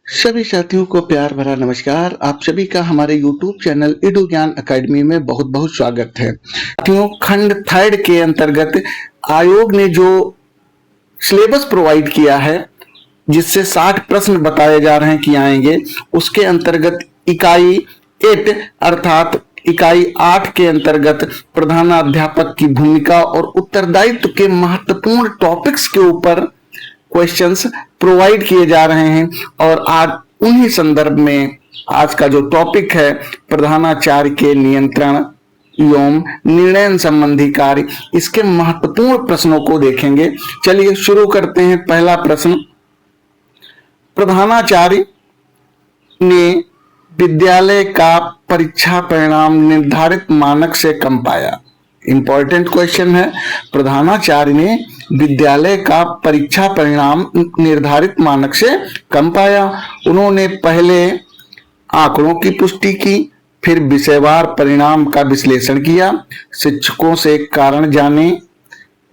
सभी साथियों को प्यार भरा नमस्कार। आप सभी का हमारे YouTube चैनल इडू ज्ञान अकेडमी में बहुत बहुत स्वागत है। साथियों, खंड थर्ड के अंतर्गत आयोग ने जो सिलेबस प्रोवाइड किया है जिससे 60 प्रश्न बताए जा रहे हैं कि आएंगे, उसके अंतर्गत इकाई 8 अर्थात इकाई 8 के अंतर्गत प्रधानाध्यापक की भूमिका और उत्तरदायित्व के महत्वपूर्ण टॉपिक्स के ऊपर क्वेश्चंस प्रोवाइड किए जा रहे हैं। और आज उन्हीं संदर्भ में आज का जो टॉपिक है प्रधानाचार्य के नियंत्रण एवं निर्णय संबंधी कार्य, इसके महत्वपूर्ण प्रश्नों को देखेंगे। चलिए शुरू करते हैं। पहला प्रश्न, प्रधानाचार्य ने विद्यालय का परीक्षा परिणाम निर्धारित मानक से कम पाया। इंपॉर्टेंट क्वेश्चन है। प्रधानाचार्य ने विद्यालय का परीक्षा परिणाम निर्धारित मानक से कम पाया। उन्होंने पहले आंकड़ों की पुष्टि की, फिर विषयवार परिणाम का विश्लेषण किया, शिक्षकों से कारण जाने,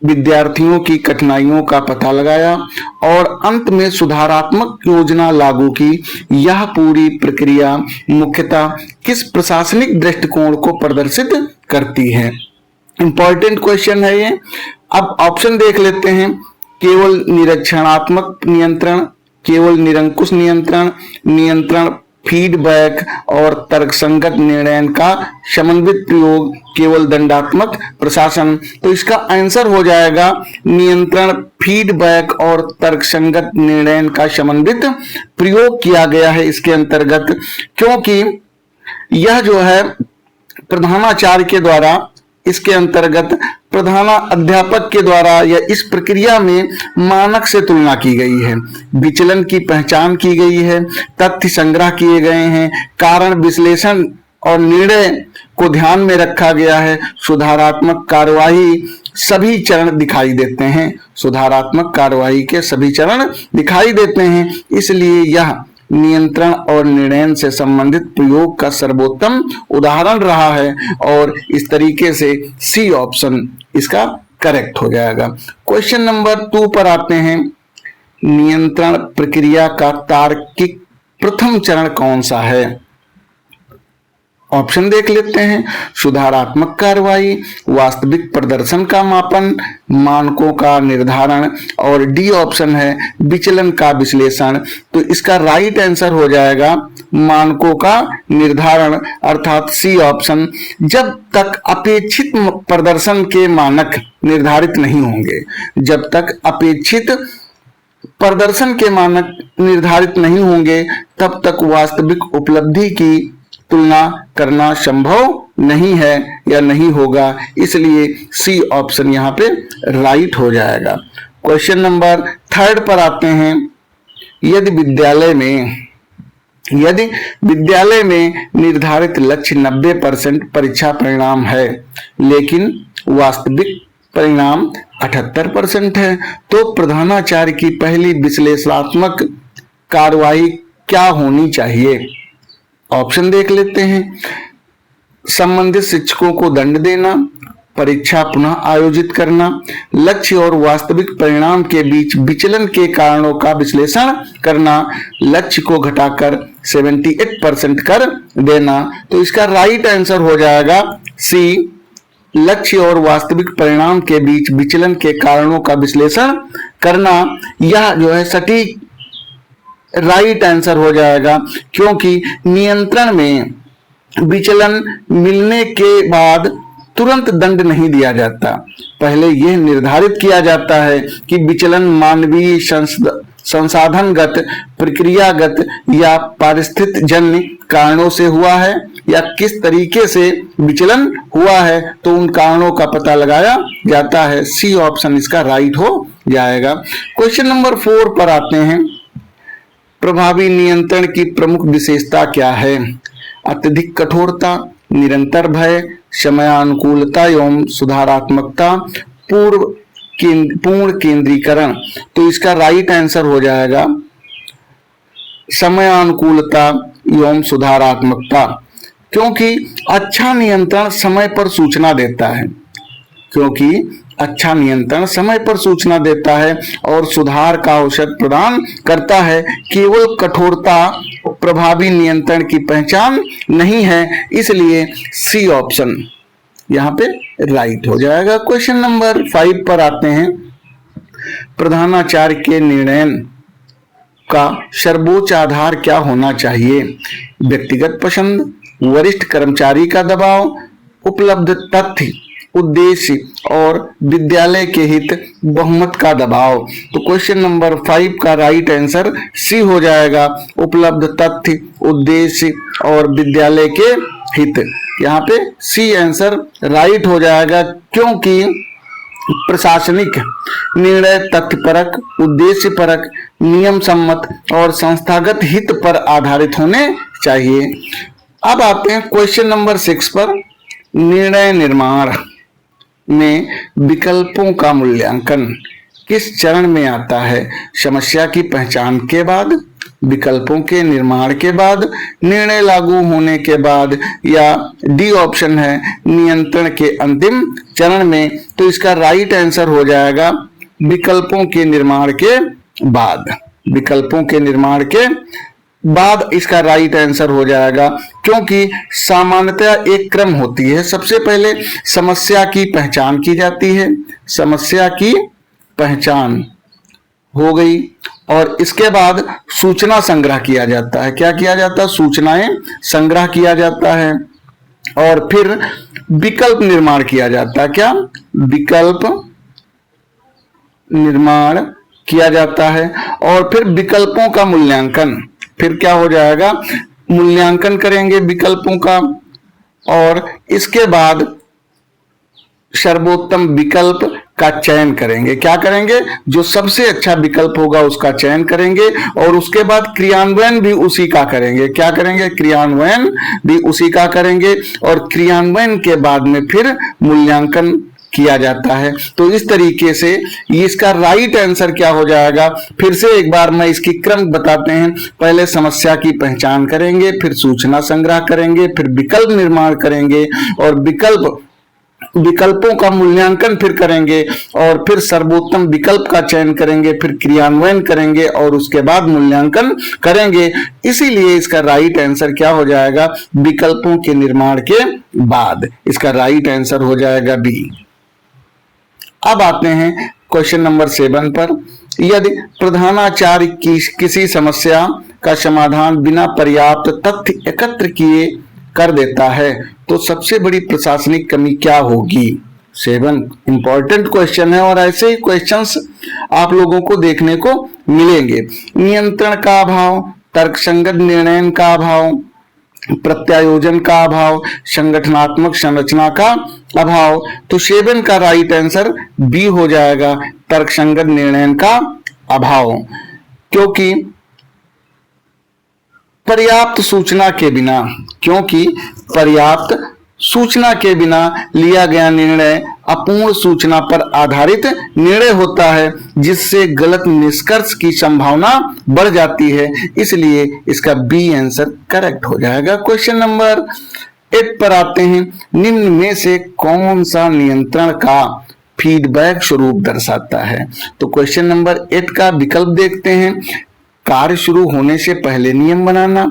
विद्यार्थियों की कठिनाइयों का पता लगाया और अंत में सुधारात्मक योजना लागू की। यह पूरी प्रक्रिया मुख्यतः किस प्रशासनिक दृष्टिकोण को प्रदर्शित करती है? इंपॉर्टेंट क्वेश्चन है ये। अब ऑप्शन देख लेते हैं। केवल निरीक्षणात्मक नियंत्रण, केवल निरंकुश नियंत्रण, नियंत्रण फीडबैक और तर्कसंगत निर्णय का समन्वित प्रयोग, केवल दंडात्मक प्रशासन। तो इसका आंसर हो जाएगा नियंत्रण फीडबैक और तर्कसंगत निर्णय का समन्वित प्रयोग किया गया है इसके अंतर्गत, क्योंकि यह जो है प्रधानाचार्य के द्वारा, इसके अंतर्गत प्रधानाध्यापक के द्वारा या इस प्रक्रिया में मानक से तुलना की गई है, विचलन की पहचान की गई है, तथ्य संग्रह किए गए हैं, कारण विश्लेषण और निर्णय को ध्यान में रखा गया है, सुधारात्मक कार्यवाही सभी चरण दिखाई देते हैं, सुधारात्मक कार्यवाही के सभी चरण दिखाई देते हैं। इसलिए यह नियंत्रण और निर्णय से संबंधित प्रयोग का सर्वोत्तम उदाहरण रहा है और इस तरीके से सी ऑप्शन इसका करेक्ट हो जाएगा। क्वेश्चन नंबर 2 पर आते हैं। नियंत्रण प्रक्रिया का तार्किक प्रथम चरण कौन सा है? ऑप्शन देख लेते हैं। सुधारात्मक कार्रवाई, वास्तविक प्रदर्शन का मापन, मानकों का निर्धारण और डी ऑप्शन है विचलन का विश्लेषण। तो इसका राइट आंसर हो जाएगा मानकों का निर्धारण अर्थात सी ऑप्शन। जब तक अपेक्षित प्रदर्शन के मानक निर्धारित नहीं होंगे, जब तक अपेक्षित प्रदर्शन के मानक निर्धारित नहीं होंगे, तब तक वास्तविक उपलब्धि की तुलना करना संभव नहीं है या नहीं होगा। इसलिए सी ऑप्शन यहाँ पे राइट हो जाएगा। क्वेश्चन नंबर 3 पर आते हैं। यदि विद्यालय में निर्धारित लक्ष्य 90% परीक्षा परिणाम है, लेकिन वास्तविक परिणाम 78% है, तो प्रधानाचार्य की पहली विश्लेषणात्मक कार्रवाई क्या होनी चाहिए? ऑप्शन देख लेते हैं। संबंधित शिक्षकों को दंड देना, परीक्षा पुनः आयोजित करना, लक्ष्य और वास्तविक परिणाम के बीच विचलन के कारणों का विश्लेषण करना, लक्ष्य को घटाकर 78% कर देना। तो इसका राइट आंसर हो जाएगा सी, लक्ष्य और वास्तविक परिणाम के बीच विचलन के कारणों का विश्लेषण करना। यह जो है सटीक राइट आंसर हो जाएगा, क्योंकि नियंत्रण में विचलन मिलने के बाद तुरंत दंड नहीं दिया जाता। पहले यह निर्धारित किया जाता है कि विचलन मानवीय संसाधनगत, प्रक्रियागत या पारिस्थितिक जन्य कारणों से हुआ है या किस तरीके से विचलन हुआ है, तो उन कारणों का पता लगाया जाता है। सी ऑप्शन इसका राइट हो जाएगा। क्वेश्चन नंबर 4 पर आते हैं। प्रभावी नियंत्रण की प्रमुख विशेषता क्या है? अत्यधिक कठोरता, निरंतर भय, समयानुकूलता एवं सुधारात्मकता, पूर्ण केंद्रीकरण। तो इसका राइट आंसर हो जाएगा समयानुकूलता एवं सुधारात्मकता, क्योंकि अच्छा नियंत्रण समय पर सूचना देता है, क्योंकि अच्छा नियंत्रण, समय पर सूचना देता है और सुधार का अवसर प्रदान करता है। केवल कठोरता प्रभावी नियंत्रण की पहचान नहीं है, इसलिए सी ऑप्शन यहाँ पे राइट हो जाएगा। क्वेश्चन नंबर 5 पर आते हैं। प्रधानाचार्य के निर्णय का सर्वोच्च आधार क्या होना चाहिए? व्यक्तिगत पसंद, वरिष्ठ कर्मचारी का दबाव, उपलब्ध तथ्य, उद्देश्य और विद्यालय के हित, बहुमत का दबाव। तो क्वेश्चन नंबर 5 का राइट आंसर सी हो जाएगा, उपलब्ध तथ्य, उद्देश्य और विद्यालय के हित। यहाँ पे सी आंसर राइट हो जाएगा, क्योंकि प्रशासनिक निर्णय तथ्यपरक, उद्देश्यपरक, नियम सम्मत और संस्थागत हित पर आधारित होने चाहिए। अब आते हैं क्वेश्चन नंबर 6 पर। निर्णय निर्माण में विकल्पों का मूल्यांकन किस चरण में आता है? समस्या की पहचान के बाद, विकल्पों के निर्माण के बाद, निर्णय लागू होने के बाद, या डी ऑप्शन है नियंत्रण के अंतिम चरण में। तो इसका राइट आंसर हो जाएगा विकल्पों के निर्माण के बाद। विकल्पों के निर्माण के बाद इसका राइट आंसर हो जाएगा, क्योंकि सामान्यतः एक क्रम होती है। सबसे पहले समस्या की पहचान की जाती है, समस्या की पहचान हो गई, और इसके बाद सूचना संग्रह किया जाता है। क्या किया जाता है? सूचनाएं संग्रह किया जाता है, और फिर विकल्प निर्माण किया जाता है। क्या? विकल्प निर्माण किया जाता है, और फिर विकल्पों का मूल्यांकन। फिर क्या हो जाएगा? मूल्यांकन करेंगे विकल्पों का, और इसके बाद सर्वोत्तम विकल्प का चयन करेंगे। क्या करेंगे? जो सबसे अच्छा विकल्प होगा उसका चयन करेंगे, और उसके बाद क्रियान्वयन भी उसी का करेंगे। क्या करेंगे? क्रियान्वयन भी उसी का करेंगे, और क्रियान्वयन के बाद में फिर मूल्यांकन किया जाता है। तो इस तरीके से इसका राइट आंसर क्या हो जाएगा? फिर से एक बार मैं इसकी क्रम बताते हैं। पहले समस्या की पहचान करेंगे, फिर सूचना संग्रह करेंगे, फिर विकल्प निर्माण करेंगे, और विकल्पों का मूल्यांकन फिर करेंगे, और फिर सर्वोत्तम विकल्प का चयन करेंगे, फिर क्रियान्वयन करेंगे, और उसके बाद मूल्यांकन करेंगे। इसीलिए इसका राइट आंसर क्या हो जाएगा? विकल्पों के निर्माण के बाद। इसका राइट आंसर हो जाएगा बी। अब आते हैं क्वेश्चन नंबर 7 पर। यदि प्रधानाचार्य की किसी समस्या का समाधान बिना पर्याप्त तथ्य एकत्र किए कर देता है, तो सबसे बड़ी प्रशासनिक कमी क्या होगी? 7 इंपॉर्टेंट क्वेश्चन है, और ऐसे ही क्वेश्चंस आप लोगों को देखने को मिलेंगे। नियंत्रण का अभाव, तर्कसंगत निर्णय का अभाव, प्रत्यायोजन का अभाव, संगठनात्मक संरचना का अभाव। तो 7 का राइट आंसर बी हो जाएगा, तर्कसंगत निर्णय का अभाव। क्योंकि पर्याप्त सूचना के बिना लिया गया निर्णय अपूर्ण सूचना पर आधारित निर्णय होता है, जिससे गलत निष्कर्ष की संभावना बढ़ जाती है। इसलिए इसका बी आंसर करेक्ट हो जाएगा। क्वेश्चन नंबर 8 पर आते हैं। निम्न में से कौन सा नियंत्रण का फीडबैक स्वरूप दर्शाता है? तो क्वेश्चन नंबर 8 का विकल्प देखते हैं। कार्य शुरू होने से पहले नियम बनाना,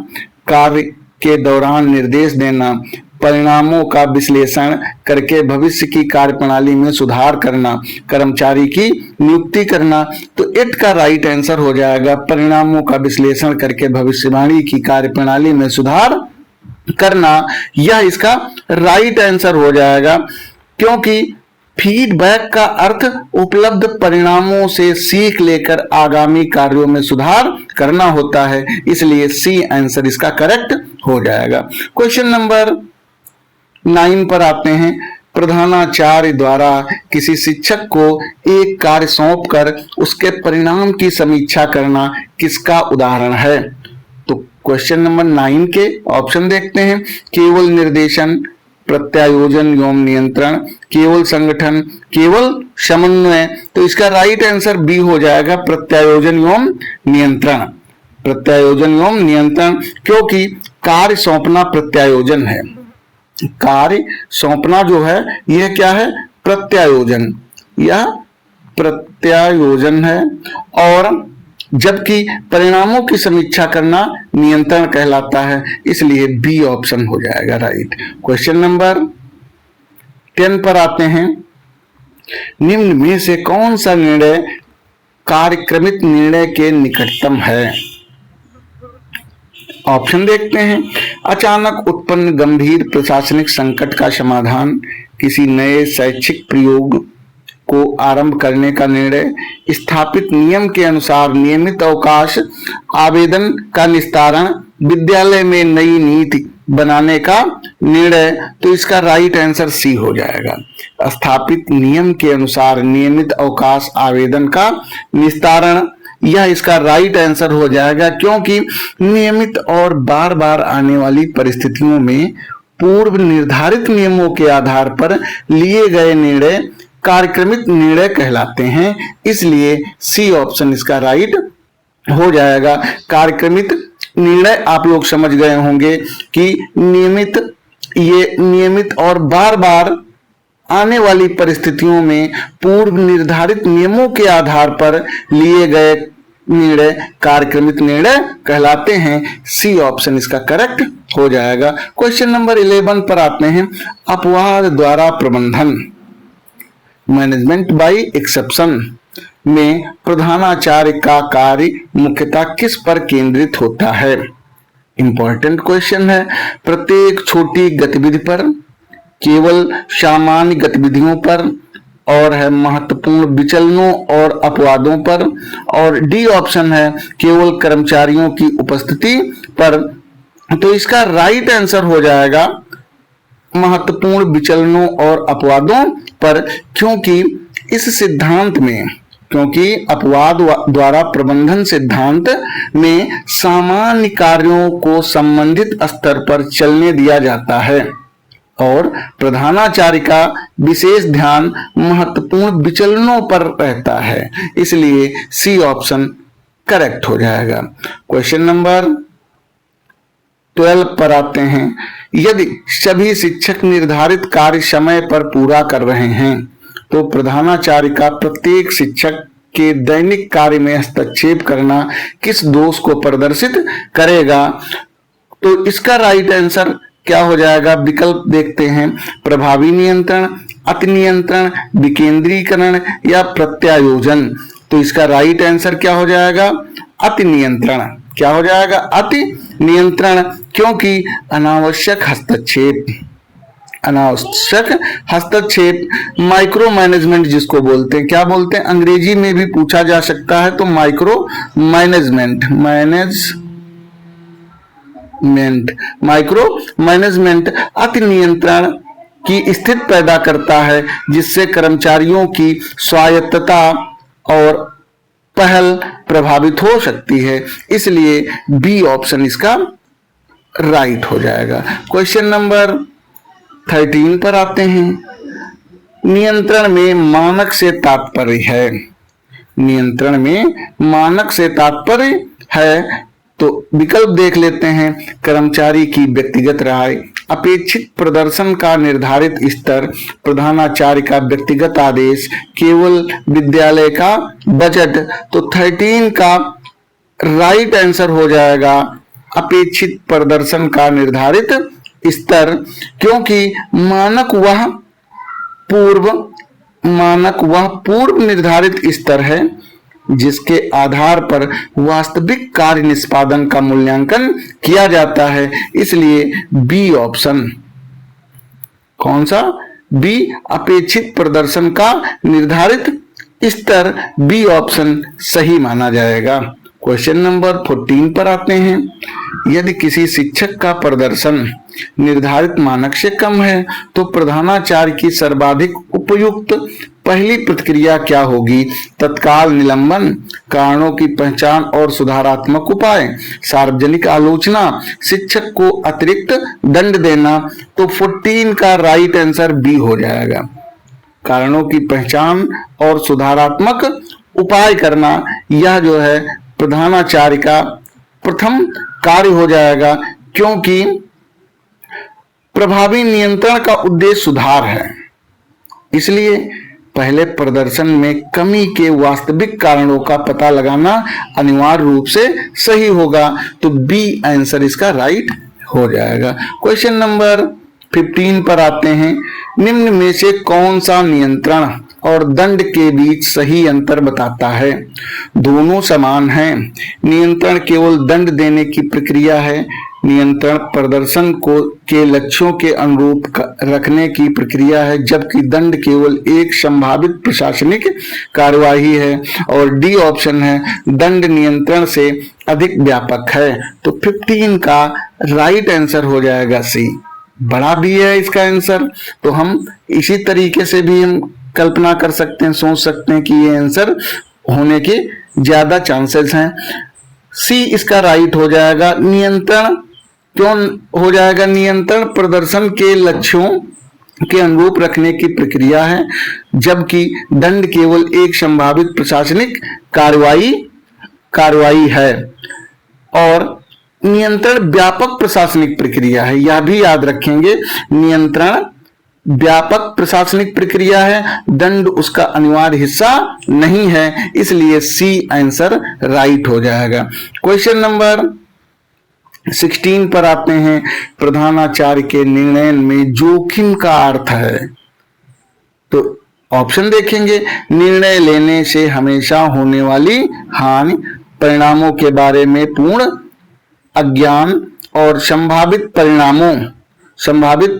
कार्य के दौरान निर्देश देना, परिणामों का विश्लेषण करके भविष्य की कार्यप्रणाली में सुधार करना, कर्मचारी की नियुक्ति करना। तो 8 का राइट आंसर हो जाएगा परिणामों का विश्लेषण करके भविष्यवाणी की कार्यप्रणाली में सुधार करना। यह इसका राइट आंसर हो जाएगा, क्योंकि फीडबैक का अर्थ उपलब्ध परिणामों से सीख लेकर आगामी कार्यों में सुधार करना होता है। इसलिए सी आंसर इसका करेक्ट हो जाएगा। क्वेश्चन नंबर 9 पर आते हैं। प्रधानाचार्य द्वारा किसी शिक्षक को एक कार्य सौंपकर उसके परिणाम की समीक्षा करना किसका उदाहरण है? तो क्वेश्चन नंबर 9 के ऑप्शन देखते हैं। केवल निर्देशन, प्रत्यायोजन एवं नियंत्रण, केवल संगठन, केवल समन्वय। तो इसका राइट आंसर बी हो जाएगा, प्रत्यायोजन एवं नियंत्रण। प्रत्यायोजन एवं नियंत्रण, क्योंकि कार्य सौंपना प्रत्यायोजन है। कार्य सौंपना जो है यह क्या है? प्रत्यायोजन। यह प्रत्यायोजन है, और जबकि परिणामों की समीक्षा करना नियंत्रण कहलाता है, इसलिए बी ऑप्शन हो जाएगा राइट। क्वेश्चन नंबर 10 पर आते हैं। निम्न में से कौन सा निर्णय कार्यक्रमित निर्णय के निकटतम है? ऑप्शन देखते हैं। अचानक उत्पन्न गंभीर प्रशासनिक संकट का समाधान, किसी नए शैक्षिक प्रयोग को आरंभ करने का निर्णय, स्थापित नियम के अनुसार नियमित अवकाश आवेदन का निस्तारण, विद्यालय में नई नीति बनाने का निर्णय। तो इसका राइट आंसर सी हो जाएगा। स्थापित नियम के अनुसार नियमित अवकाश आवेदन का निस्तारण, यह इसका राइट आंसर हो जाएगा, क्योंकि नियमित और बार बार आने वाली परिस्थितियों में पूर्व निर्धारित नियमों के आधार पर लिए गए निर्णय कार्यक्रमित निर्णय कहलाते हैं, इसलिए सी ऑप्शन इसका राइट हो जाएगा। कार्यक्रमित निर्णय आप लोग समझ गए होंगे कि नियमित और बार बार आने वाली परिस्थितियों में पूर्व निर्धारित नियमों के आधार पर लिए गए निर्णय कार्यक्रमित निर्णय कहलाते हैं। सी ऑप्शन इसका करेक्ट हो जाएगा। क्वेश्चन नंबर 11 पर आते हैं। अपवाद द्वारा प्रबंधन, मैनेजमेंट बाय एक्सेप्शन में प्रधानाचार्य का कार्य मुख्यतः किस पर केंद्रित होता है? इंपॉर्टेंट क्वेश्चन है। प्रत्येक छोटी गतिविधि पर, केवल सामान्य गतिविधियों पर, और है महत्वपूर्ण विचलनों और अपवादों पर, और डी ऑप्शन है केवल कर्मचारियों की उपस्थिति पर। तो इसका राइट आंसर हो जाएगा महत्वपूर्ण विचलनों और अपवादों पर, क्योंकि इस सिद्धांत में, क्योंकि अपवाद द्वारा प्रबंधन सिद्धांत में सामान्य कार्यों को संबंधित स्तर पर चलने दिया जाता है और प्रधानाचार्य का विशेष ध्यान महत्वपूर्ण विचलनों पर रहता है, इसलिए सी ऑप्शन करेक्ट हो जाएगा। क्वेश्चन नंबर 12 पर आते हैं। यदि सभी शिक्षक निर्धारित कार्य समय पर पूरा कर रहे हैं तो प्रधानाचार्य का प्रत्येक शिक्षक के दैनिक कार्य में हस्तक्षेप करना किस दोष को प्रदर्शित करेगा? तो इसका राइट आंसर क्या हो जाएगा? विकल्प देखते हैं। प्रभावी नियंत्रण, अति नियंत्रण, विकेंद्रीकरण या प्रत्यायोजन। तो इसका राइट आंसर क्या हो जाएगा? अति नियंत्रण। क्या हो जाएगा? अति नियंत्रण, क्योंकि अनावश्यक हस्तक्षेप माइक्रो मैनेजमेंट जिसको बोलते हैं, क्या बोलते हैं? अंग्रेजी में भी पूछा जा सकता है, तो माइक्रो मैनेजमेंट अति नियंत्रण की स्थिति पैदा करता है, जिससे कर्मचारियों की स्वायत्तता और पहल प्रभावित हो सकती है, इसलिए बी ऑप्शन इसका राइट हो जाएगा। क्वेश्चन नंबर 13 पर आते हैं। नियंत्रण में मानक से तात्पर्य है। नियंत्रण में मानक से तात्पर्य है, तो विकल्प देख लेते हैं। कर्मचारी की व्यक्तिगत राय, अपेक्षित प्रदर्शन का निर्धारित स्तर, प्रधानाचार्य का व्यक्तिगत आदेश, केवल विद्यालय का बजट। तो 13 का राइट आंसर हो जाएगा अपेक्षित प्रदर्शन का निर्धारित स्तर, क्योंकि मानक वह पूर्व निर्धारित स्तर है जिसके आधार पर वास्तविक कार्य निष्पादन का मूल्यांकन किया जाता है, इसलिए बी ऑप्शन, कौन सा? बी, अपेक्षित प्रदर्शन का निर्धारित स्तर, बी ऑप्शन सही माना जाएगा। क्वेश्चन नंबर 14 पर आते हैं। यदि किसी शिक्षक का प्रदर्शन निर्धारित मानक से कम है तो प्रधानाचार्य की सर्वाधिक उपयुक्त पहली प्रतिक्रिया क्या होगी? तत्काल निलंबन, कारणों की पहचान और सुधारात्मक उपाय, सार्वजनिक आलोचना, शिक्षक को अतिरिक्त दंड देना। तो 14 का राइट आंसर बी हो जाएगा। कारणों की पहचान और सुधारात्मक उपाय करना, यह जो है प्रधानाचार्य का प्रथम कार्य हो जाएगा, क्योंकि प्रभावी नियंत्रण का उद्देश्य सुधार है, इसलिए पहले प्रदर्शन में कमी के वास्तविक कारणों का पता लगाना अनिवार्य रूप से सही होगा। तो बी आंसर इसका राइट हो जाएगा। क्वेश्चन नंबर 15 पर आते हैं। निम्न में से कौन सा नियंत्रण और दंड के बीच सही अंतर बताता है? दोनों समान हैं। नियंत्रण केवल दंड देने की प्रक्रिया है। नियंत्रण प्रदर्शन को के लक्ष्यों के अनुरूप रखने की प्रक्रिया है, जबकि दंड केवल एक संभावित प्रशासनिक कार्यवाही है। और डी ऑप्शन है, दंड नियंत्रण से अधिक व्यापक है। तो 15 का राइट आंसर हो जाएगा सी। बड़ा भी है इसका आंसर, तो हम इसी तरीके से भी हम कल्पना कर सकते हैं, सोच सकते हैं कि ये आंसर होने के ज्यादा चांसेस हैं। सी इसका राइट हो जाएगा। नियंत्रण क्यों हो जाएगा? नियंत्रण प्रदर्शन के लक्ष्यों के अनुरूप रखने की प्रक्रिया है, जबकि दंड केवल एक संभावित प्रशासनिक कार्रवाई है। और नियंत्रण व्यापक प्रशासनिक प्रक्रिया है, यह भी याद रखेंगे। नियंत्रण व्यापक प्रशासनिक प्रक्रिया है, दंड उसका अनिवार्य हिस्सा नहीं है, इसलिए सी आंसर राइट हो जाएगा। क्वेश्चन नंबर 16 पर आते हैं। प्रधानाचार्य के निर्णय में जोखिम का अर्थ है। तो ऑप्शन देखेंगे। निर्णय लेने से हमेशा होने वाली हानि, परिणामों के बारे में पूर्ण अज्ञान और संभावित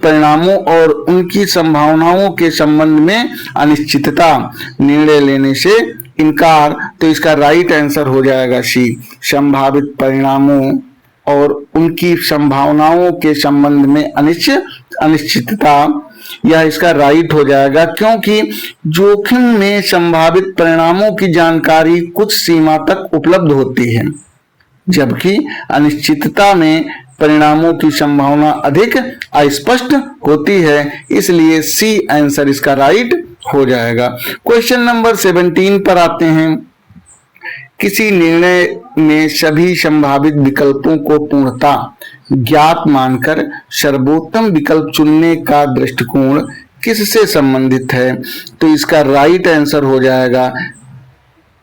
परिणामों और उनकी संभावनाओं के संबंध में अनिश्चितता, निर्णय लेने से इनकार। तो इसका राइट आंसर हो जाएगा सी। संभावित परिणामों और उनकी संभावनाओं के संबंध में अनिश्चितता, यह इसका राइट हो जाएगा, क्योंकि जोखिम में संभावित परिणामों की जानकारी कुछ सीमा तक उपलब्ध होती है, जबकि अनिश्चितता में परिणामों की संभावना अधिक अस्पष्ट होती है, इसलिए सी आंसर इसका राइट हो जाएगा। क्वेश्चन नंबर 17 पर आते हैं। किसी निर्णय में सभी संभावित विकल्पों को पूर्णतः ज्ञात मानकर सर्वोत्तम विकल्प चुनने का दृष्टिकोण किससे संबंधित है? तो इसका राइट आंसर हो जाएगा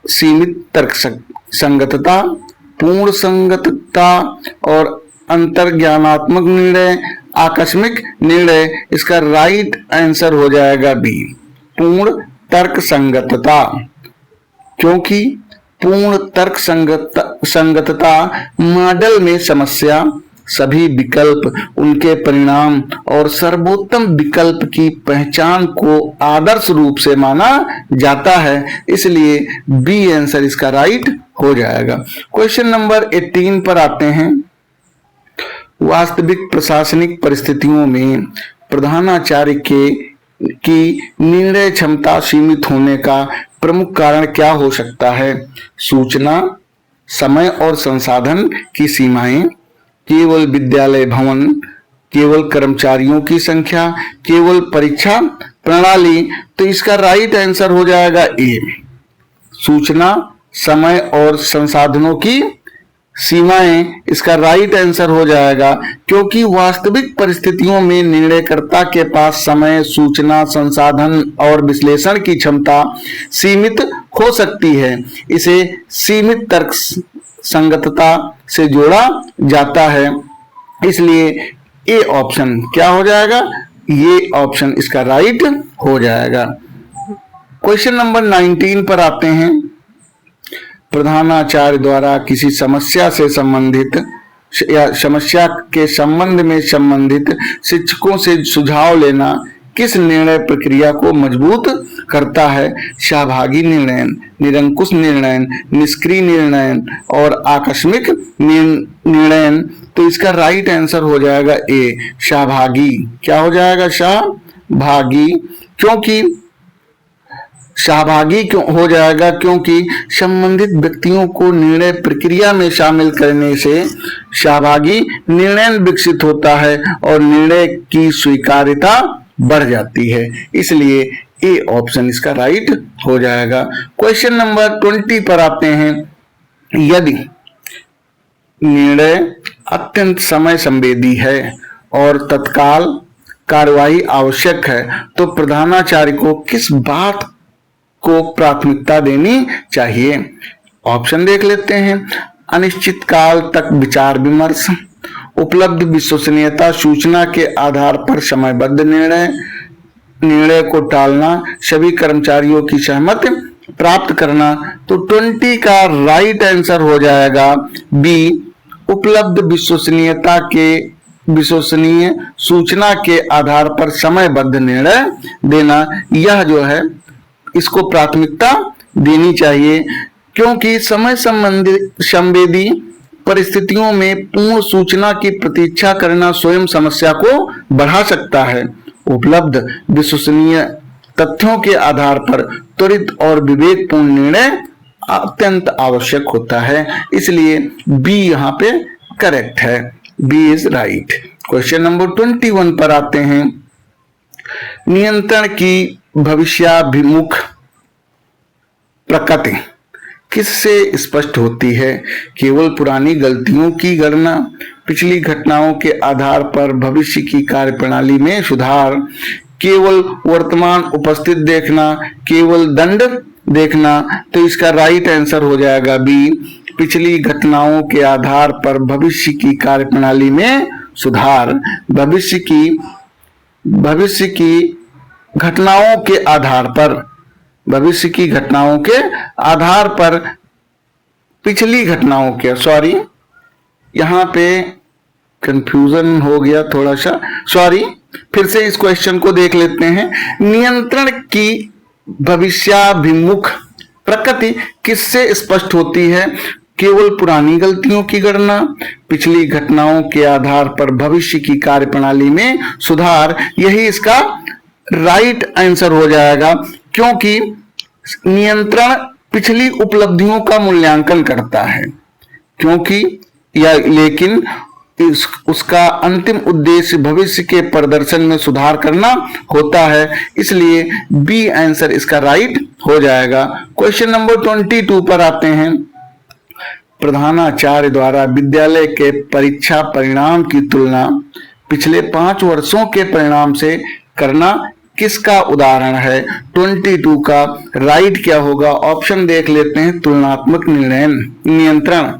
सीमित तर्क संगतता, पूर्ण संगतता और अंतर्ज्ञानात्मक निर्णय, आकस्मिक निर्णय। इसका राइट आंसर हो जाएगा बी, पूर्ण तर्क संगतता, क्योंकि पूर्ण तर्क संगतता मॉडल में समस्या, सभी विकल्प, उनके परिणाम और सर्वोत्तम विकल्प की पहचान को आदर्श रूप से माना जाता है, इसलिए बी आंसर इसका राइट हो जाएगा। क्वेश्चन नंबर 18 पर आते हैं। वास्तविक प्रशासनिक परिस्थितियों में प्रधानाचार्य की निर्णय क्षमता सीमित होने का प्रमुख कारण क्या हो सकता है? सूचना, समय और संसाधन की सीमाएं, केवल विद्यालय भवन, केवल कर्मचारियों की संख्या, केवल परीक्षा प्रणाली। तो इसका राइट आंसर हो जाएगा ए, सूचना, समय और संसाधनों की सीमाएं। इसका राइट आंसर हो जाएगा, क्योंकि वास्तविक परिस्थितियों में निर्णयकर्ता के पास समय, सूचना, संसाधन और विश्लेषण की क्षमता सीमित हो सकती है। इसे सीमित तर्क संगतता से जोड़ा जाता है, इसलिए ए ऑप्शन क्या हो जाएगा? ये ऑप्शन इसका राइट हो जाएगा। क्वेश्चन नंबर 19 पर आते हैं। प्रधानाचार्य द्वारा किसी समस्या से संबंधित या समस्या के संबंध में संबंधित शिक्षकों से सुझाव लेना किस निर्णय प्रक्रिया को मजबूत करता है? सहभागी निर्णय, निरंकुश निर्णय, निष्क्रिय निर्णय और आकस्मिक निर्णय। तो इसका राइट आंसर हो जाएगा ए, सहभागी। क्या हो जाएगा? सहभागी। क्योंकि सहभागी क्यों हो जाएगा? क्योंकि संबंधित व्यक्तियों को निर्णय प्रक्रिया में शामिल करने से सहभागी निर्णय विकसित होता है और निर्णय की स्वीकार्यता बढ़ जाती है, इसलिए ए ऑप्शन इसका राइट हो जाएगा। क्वेश्चन नंबर 20 पर आते हैं। यदि निर्णय अत्यंत समय संवेदी है और तत्काल कार्यवाही आवश्यक है, तो प्रधानाचार्य को किस बात को प्राथमिकता देनी चाहिए? ऑप्शन देख लेते हैं। अनिश्चित काल तक विचार विमर्श, उपलब्ध विश्वसनीयता, सूचना के आधार पर समयबद्ध निर्णय को टालना, सभी कर्मचारियों की सहमति प्राप्त करना। तो 20 का राइट आंसर हो जाएगा बी, उपलब्ध विश्वसनीय सूचना के आधार पर समयबद्ध निर्णय देना। यह जो है इसको प्राथमिकता देनी चाहिए, क्योंकि समय संवेदी परिस्थितियों में पूर्ण सूचना की प्रतीक्षा करना स्वयं समस्या को बढ़ा सकता है। उपलब्ध विश्वसनीय तथ्यों के आधार पर त्वरित और विवेकपूर्ण निर्णय अत्यंत आवश्यक होता है। इसलिए बी यहाँ पे करेक्ट है, B is right. Question number 21 पर आते हैं। नियंत्रण की भविष्याभिमुख प्रकृति किससे स्पष्ट होती है? केवल पुरानी गलतियों की गणना, पिछली घटनाओं के आधार पर भविष्य की कार्यप्रणाली में सुधार, केवल वर्तमान उपस्थित देखना, केवल दंड देखना। तो इसका राइट आंसर हो जाएगा बी, पिछली घटनाओं के आधार पर भविष्य की कार्यप्रणाली में सुधार। भविष्य की घटनाओं के आधार पर पिछली घटनाओं के, सॉरी यहाँ पे कंफ्यूजन हो गया थोड़ा सा, सॉरी, फिर से इस क्वेश्चन को देख लेते हैं। नियंत्रण की भविष्याभिमुख प्रकृति किससे स्पष्ट होती है? केवल पुरानी गलतियों की गणना, पिछली घटनाओं के आधार पर भविष्य की कार्यप्रणाली में सुधार। यही इसका राइट आंसर हो जाएगा, क्योंकि नियंत्रण पिछली उपलब्धियों का मूल्यांकन करता है, लेकिन उसका अंतिम उद्देश्य भविष्य के प्रदर्शन में सुधार करना होता है। इसलिए बी आंसर इसका राइट हो जाएगा। क्वेश्चन नंबर 22 पर आते हैं। प्रधानाचार्य द्वारा विद्यालय के परीक्षा परिणाम की तुलना पिछले 5 वर्षों के परिणाम से करना किसका उदाहरण है? 22 का राइट क्या होगा? ऑप्शन देख लेते हैं। तुलनात्मक नियंत्रण,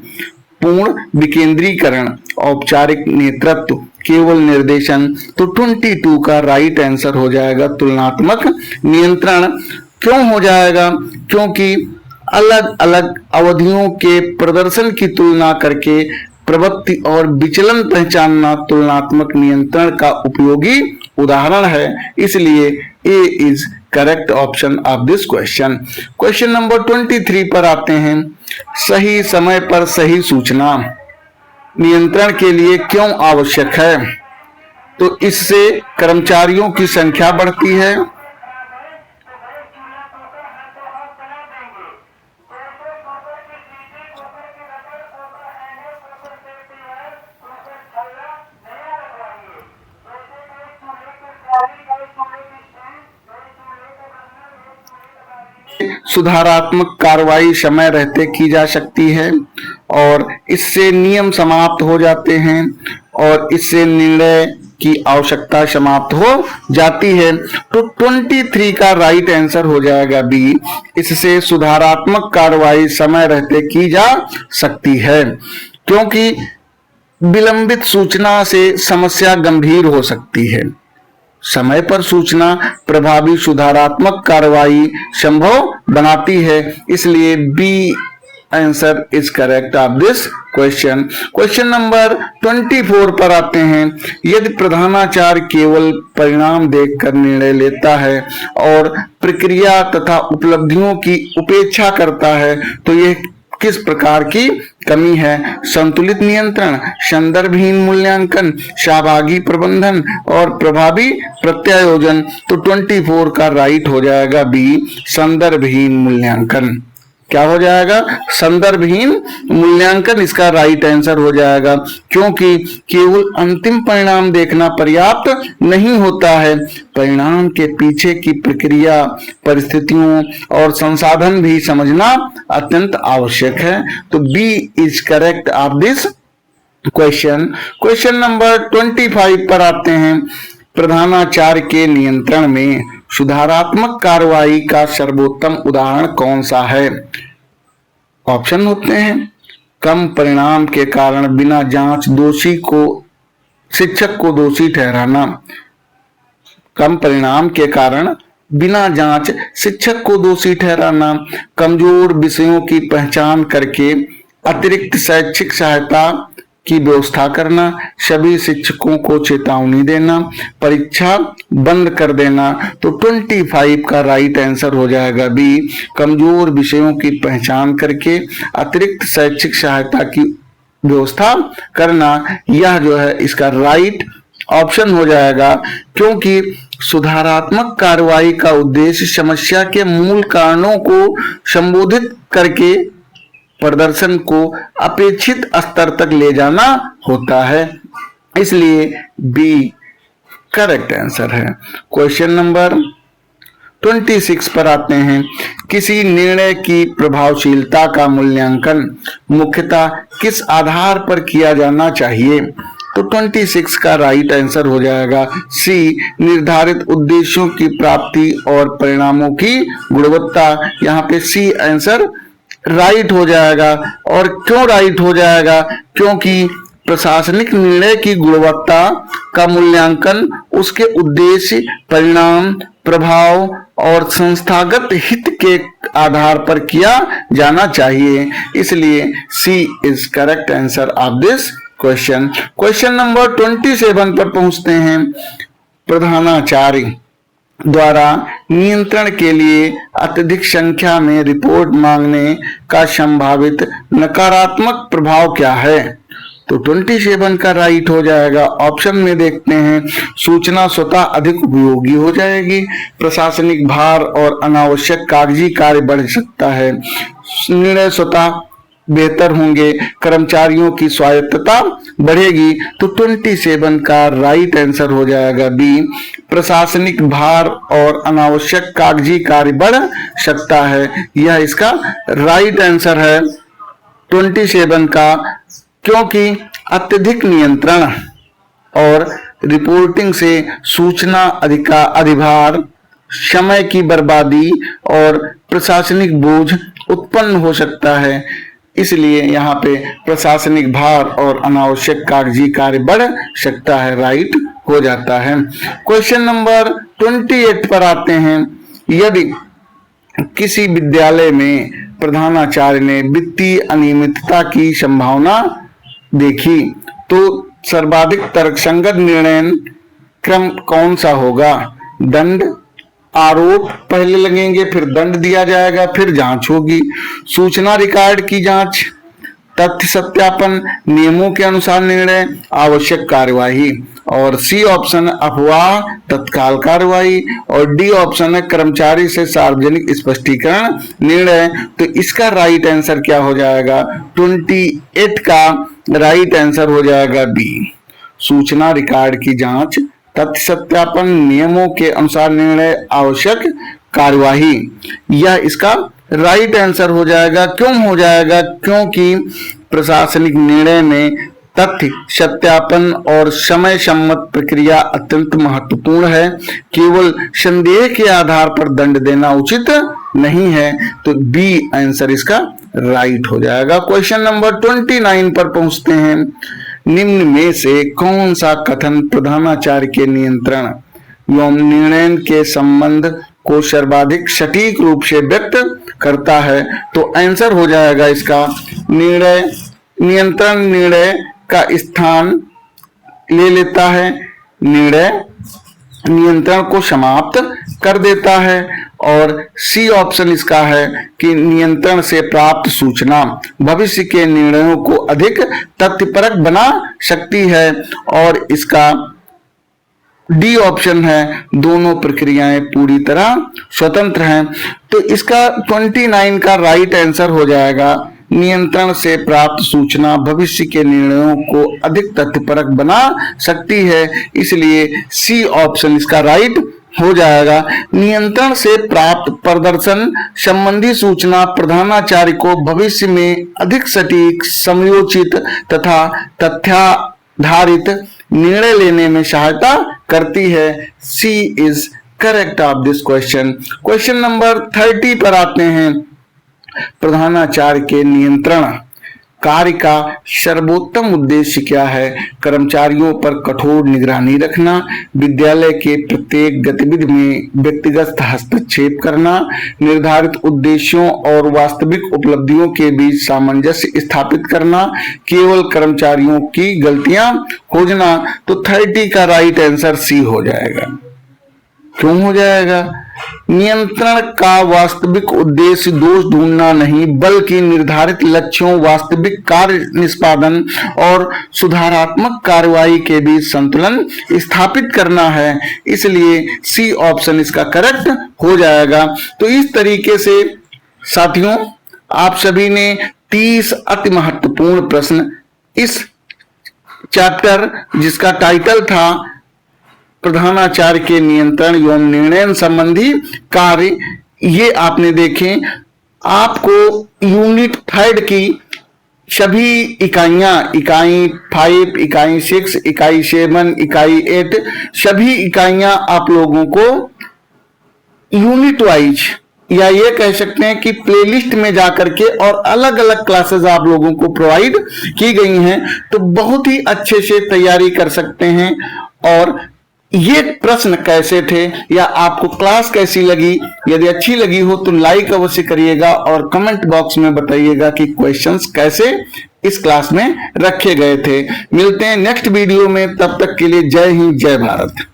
पूर्ण विकेंद्रीकरण, औपचारिक नेतृत्व, केवल निर्देशन। तो 22 का राइट आंसर हो जाएगा तुलनात्मक नियंत्रण। क्यों हो जाएगा? क्योंकि अलग अलग अवधियों के प्रदर्शन की तुलना करके प्रवृत्ति और विचलन पहचानना तुलनात्मक नियंत्रण का उपयोगी उदाहरण है। इसलिए A is correct option of this question. Question number 23 पर आते हैं। सही समय पर सही सूचना नियंत्रण के लिए क्यों आवश्यक है? तो इससे कर्मचारियों की संख्या बढ़ती है, सुधारात्मक कार्रवाई समय रहते की जा सकती है और इससे नियम समाप्त हो जाते हैं और इससे निर्णय की आवश्यकता समाप्त हो जाती है। तो 23 का राइट आंसर हो जाएगा बी। इससे सुधारात्मक कार्रवाई समय रहते की जा सकती है, क्योंकि विलंबित सूचना से समस्या गंभीर हो सकती है। समय पर सूचना प्रभावी सुधारात्मक कार्रवाई संभव बनाती है। इसलिए B answer is correct of this question. Question number 24 पर आते हैं। यदि प्रधानाचार्य केवल परिणाम देखकर निर्णय लेता है और प्रक्रिया तथा उपलब्धियों की उपेक्षा करता है, तो यह किस प्रकार की कमी है? संतुलित नियंत्रण, संदर्भहीन मूल्यांकन, सहभागी प्रबंधन और प्रभावी प्रत्यायोजन। तो 24 का राइट हो जाएगा बी, संदर्भहीन मूल्यांकन। क्या हो जाएगा? संदर्भहीन मूल्यांकन इसका राइट आंसर हो जाएगा, क्योंकि केवल अंतिम परिणाम देखना पर्याप्त नहीं होता है। परिणाम के पीछे की प्रक्रिया, परिस्थितियों और संसाधन भी समझना अत्यंत आवश्यक है। तो B is correct of this question. Question number 25 पर आते हैं। प्रधानाचार्य के नियंत्रण में सुधारात्मक कार्रवाई का सर्वोत्तम उदाहरण कौन सा है? ऑप्शन होते हैं कम परिणाम के कारण बिना जांच शिक्षक को दोषी ठहराना, कम परिणाम के कारण बिना जांच शिक्षक को दोषी ठहराना, कमजोर विषयों की पहचान करके अतिरिक्त शैक्षिक सहायता की व्यवस्था करना, सभी शिक्षकों को चेतावनी देना, परीक्षा बंद कर देना। तो 25 का राइट आंसर हो जाएगा बी, कमजोर विषयों की पहचान करके अतिरिक्त शैक्षिक सहायता की व्यवस्था करना। यह जो है इसका राइट ऑप्शन हो जाएगा, क्योंकि सुधारात्मक कार्रवाई का उद्देश्य समस्या के मूल कारणों को संबोधित करके प्रदर्शन को अपेक्षित स्तर तक ले जाना होता है, इसलिए बी करेक्ट आंसर है। क्वेश्चन नंबर 26 पर आते हैं। किसी निर्णय की प्रभावशीलता का मूल्यांकन मुख्यतः किस आधार पर किया जाना चाहिए? तो 26 का राइट आंसर हो जाएगा सी, निर्धारित उद्देश्यों की प्राप्ति और परिणामों की गुणवत्ता। यहाँ पे सी आंसर राइट हो जाएगा। और क्यों राइट हो जाएगा? क्योंकि प्रशासनिक निर्णय की गुणवत्ता का मूल्यांकन उसके उद्देश्य, परिणाम, प्रभाव और संस्थागत हित के आधार पर किया जाना चाहिए, इसलिए C is correct answer of this question. Question number 27 पर पहुंचते हैं। प्रधानाचार्य द्वारा नियंत्रण के लिए अत्यधिक संख्या में रिपोर्ट मांगने का संभावित नकारात्मक प्रभाव क्या है? तो 27 का राइट हो जाएगा। ऑप्शन में देखते हैं, सूचना स्वतः अधिक उपयोगी हो जाएगी, प्रशासनिक भार और अनावश्यक कागजी कार्य बढ़ सकता है, निर्णय स्वतः बेहतर होंगे, कर्मचारियों की स्वायत्तता बढ़ेगी। तो 27 का राइट आंसर हो जाएगा बी, प्रशासनिक भार और अनावश्यक कागजी कार्य बढ़ सकता है। यह इसका राइट आंसर है 27 का, क्योंकि अत्यधिक नियंत्रण और रिपोर्टिंग से सूचना अधिभार, समय की बर्बादी और प्रशासनिक बोझ उत्पन्न हो सकता है, इसलिए यहाँ पे प्रशासनिक भार और अनावश्यक कागजी कार्य बढ़ सकता है, राइट हो जाता है। क्वेश्चन नंबर 28 पर आते हैं। यदि किसी विद्यालय में प्रधानाचार्य ने वित्तीय अनियमितता की संभावना देखी तो सर्वाधिक तर्कसंगत निर्णय क्रम कौन सा होगा? दंड, आरोप पहले लगेंगे, फिर दंड दिया जाएगा, फिर जांच होगी, सूचना रिकॉर्ड की जांच, तथ्य सत्यापन, नियमों के अनुसार निर्णय, आवश्यक कार्यवाही। और सी ऑप्शन अफवाह, तत्काल कार्रवाई। और डी ऑप्शन है कर्मचारी से सार्वजनिक स्पष्टीकरण निर्णय। तो इसका राइट आंसर क्या हो जाएगा? 28 का राइट आंसर हो जाएगा बी, सूचना रिकॉर्ड की जांच, तथ्य सत्यापन, नियमों के अनुसार निर्णय, आवश्यक कार्यवाही। यह इसका राइट आंसर हो जाएगा। क्यों हो जाएगा? क्योंकि प्रशासनिक निर्णय में तथ्य सत्यापन और समय सम्मत प्रक्रिया अत्यंत महत्वपूर्ण है, केवल संदेह के आधार पर दंड देना उचित नहीं है। तो बी आंसर इसका राइट हो जाएगा। क्वेश्चन नंबर 29 पर पहुंचते हैं। निम्न में से कौन सा कथन प्रधानाचार्य के नियंत्रण एवं निर्णय के संबंध को सर्वाधिक सटीक रूप से व्यक्त करता है? तो आंसर हो जाएगा इसका नियंत्रण निर्णय का स्थान ले लेता है, निर्णय नियंत्रण को समाप्त कर देता है। और सी ऑप्शन इसका है कि नियंत्रण से प्राप्त सूचना भविष्य के निर्णयों को अधिक तथ्यपरक बना सकती है। और इसका डी ऑप्शन है, दोनों प्रक्रियाएं पूरी तरह स्वतंत्र हैं। तो इसका 29 का राइट आंसर हो जाएगा, नियंत्रण से प्राप्त सूचना भविष्य के निर्णयों को अधिक तथ्यपरक बना सकती है, इसलिए सी ऑप्शन इसका राइट हो जाएगा। नियंत्रण से प्राप्त प्रदर्शन संबंधी सूचना प्रधानाचार्य को भविष्य में अधिक सटीक, समयोचित तथा तथ्याधारित निर्णय लेने में सहायता करती है। C is correct of this question. Question number 30 पर आते हैं। प्रधानाचार्य के नियंत्रण कार्य का सर्वोत्तम उद्देश्य क्या है? कर्मचारियों पर कठोर निगरानी रखना, विद्यालय के प्रत्येक गतिविधि में व्यक्तिगत हस्तक्षेप करना, निर्धारित उद्देश्यों और वास्तविक उपलब्धियों के बीच सामंजस्य स्थापित करना, केवल कर्मचारियों की गलतियां खोजना। तो 30 का राइट आंसर सी हो जाएगा। क्यों हो जाएगा? नियंत्रण का वास्तविक उद्देश्य दोष ढूंढना नहीं, बल्कि निर्धारित लक्ष्यों, वास्तविक कार्य निष्पादन और सुधारात्मक कार्रवाई के बीच संतुलन स्थापित करना है। इसलिए सी ऑप्शन इसका करेक्ट हो जाएगा। तो इस तरीके से साथियों, आप सभी ने 30 अति महत्वपूर्ण प्रश्न इस चैप्टर जिसका टाइटल था प्रधानाचार्य के नियंत्रण एवं निर्णय संबंधी कार्य, ये आपने देखे। आपको यूनिट 3 की सभी इकाइयां, इकाई 5, इकाई 6, इकाई 7, इकाई 8, सभी इकाइयां आप लोगों को यूनिट वाइज या ये कह सकते हैं कि प्लेलिस्ट में जाकर के और अलग अलग क्लासेस आप लोगों को प्रोवाइड की गई हैं, तो बहुत ही अच्छे से तैयारी कर सकते हैं। और ये प्रश्न कैसे थे या आपको क्लास कैसी लगी? यदि अच्छी लगी हो तो लाइक अवश्य करिएगा और कमेंट बॉक्स में बताइएगा कि क्वेश्चंस कैसे इस क्लास में रखे गए थे। मिलते हैं नेक्स्ट वीडियो में, तब तक के लिए जय हिंद, जय भारत।